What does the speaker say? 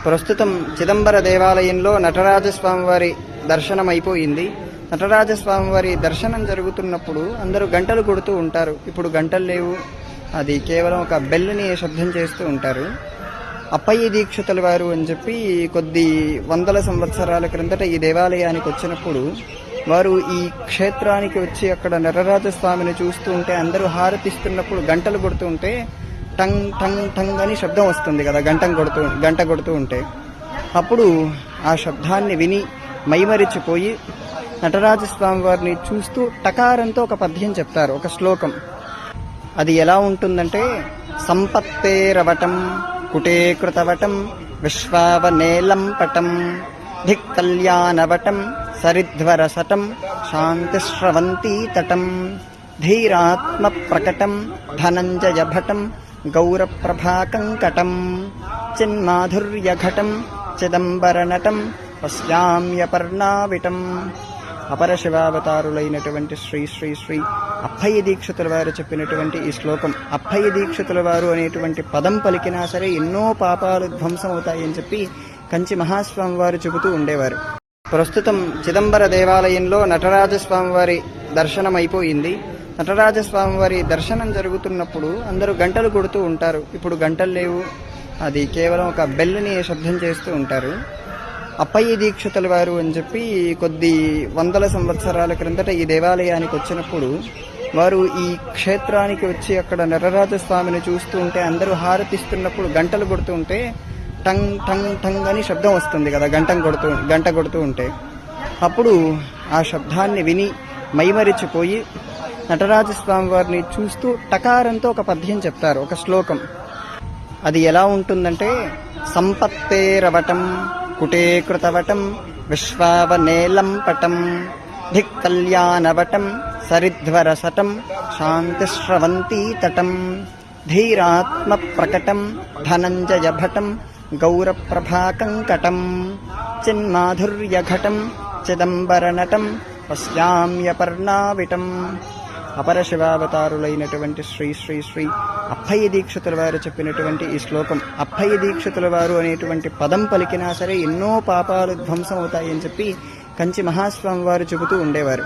ప్రస్తుతం చిదంబర దేవాలయంలో నటరాజస్వామి వారి దర్శనం అయిపోయింది. నటరాజస్వామి వారి దర్శనం జరుగుతున్నప్పుడు అందరూ గంటలు కొడుతూ ఉంటారు. ఇప్పుడు గంటలు లేవు, అది కేవలం ఒక బెల్లుని శబ్దం చేస్తూ ఉంటారు. అప్పయ్య దీక్షితుల వారు అని చెప్పి కొద్ది వందల సంవత్సరాల క్రిందట ఈ దేవాలయానికి వచ్చినప్పుడు వారు ఈ క్షేత్రానికి వచ్చి అక్కడ నటరాజస్వామిని చూస్తూ ఉంటే అందరూ హారతిస్తున్నప్పుడు గంటలు కొడుతూ ఉంటే టంగ్ టంగ్ టంగ్ అని శబ్దం వస్తుంది కదా, గంట కొడుతూ ఉంటే. అప్పుడు ఆ శబ్దాన్ని విని మైమరిచిపోయి నటరాజస్వామి వారిని చూస్తూ టకారంతో ఒక పద్యం చెప్తారు, ఒక శ్లోకం. అది ఎలా ఉంటుందంటే, సంపత్తేరవటం కుటేకృతవటం విశ్వావనేలం పటం ధిక్కల్యాణవటం సరిధ్వరసటం శాంతిశ్రవంతీ తటం ధీరాత్మ ప్రకటం ధనంజయ భటం గౌరప్రభాకంకటం చిన్మాధుర్యఘటం చిదంబరనటం పశ్యామ్యపర్ణావిటం. అపర శివావతారులైనటువంటి శ్రీ శ్రీ శ్రీ అప్పయ్య దీక్షితుల వారు చెప్పినటువంటి ఈ శ్లోకం, అప్పయ్య దీక్షితుల వారు అనేటువంటి పదం పలికినా సరే ఎన్నో పాపాలు ధ్వంసం అవుతాయని చెప్పి కంచి మహాస్వామి వారు చెబుతూ ఉండేవారు. ప్రస్తుతం చిదంబర దేవాలయంలో నటరాజస్వామి వారి దర్శనం అయిపోయింది. నటరాజస్వామి వారి దర్శనం జరుగుతున్నప్పుడు అందరూ గంటలు కొడుతూ ఉంటారు. ఇప్పుడు గంటలు లేవు, అది కేవలం ఒక బెల్లుని శబ్దం చేస్తూ ఉంటారు. అప్పయ్య దీక్షితుల వారు అని చెప్పి కొద్ది వందల సంవత్సరాల క్రిందట ఈ దేవాలయానికి వచ్చినప్పుడు వారు ఈ క్షేత్రానికి వచ్చి అక్కడ నటరాజస్వామిని చూస్తూ ఉంటే అందరూ హారతిస్తున్నప్పుడు గంటలు కొడుతూ ఉంటే టంగ్ టంగ్ టంగ్ అని శబ్దం వస్తుంది కదా, గంట కొడుతూ ఉంటే. అప్పుడు ఆ శబ్దాన్ని విని మైమరిచిపోయి నటరాజస్వామి వారిని చూస్తూ టకారంతో ఒక పద్యం చెప్తారు, ఒక శ్లోకం. అది ఎలా ఉంటుందంటే, సంపత్తేరవటం కుటేకృతవటం విశ్వావనేలం పటం ధిక్కల్యాణవటం సరిధ్వరసటం శాంతిశ్రవంతీ తటం ధీరాత్మ ప్రకటం ధనంజయ భటం గౌరప్రభాకంకటం చిన్మాధుర్యఘటం చిదంబరనటం పశ్యామ్యపర్ణావిటం. అపర శివావతారులైనటువంటి శ్రీ శ్రీ శ్రీ అప్పయ్య దీక్షితుల వారు చెప్పినటువంటి ఈ శ్లోకం, అప్పయ్య దీక్షితుల వారు అనేటువంటి పదం పలికినా సరే ఎన్నో పాపాలు ధ్వంసం అవుతాయని చెప్పి కంచి మహాస్వామి వారు చెబుతూ ఉండేవారు.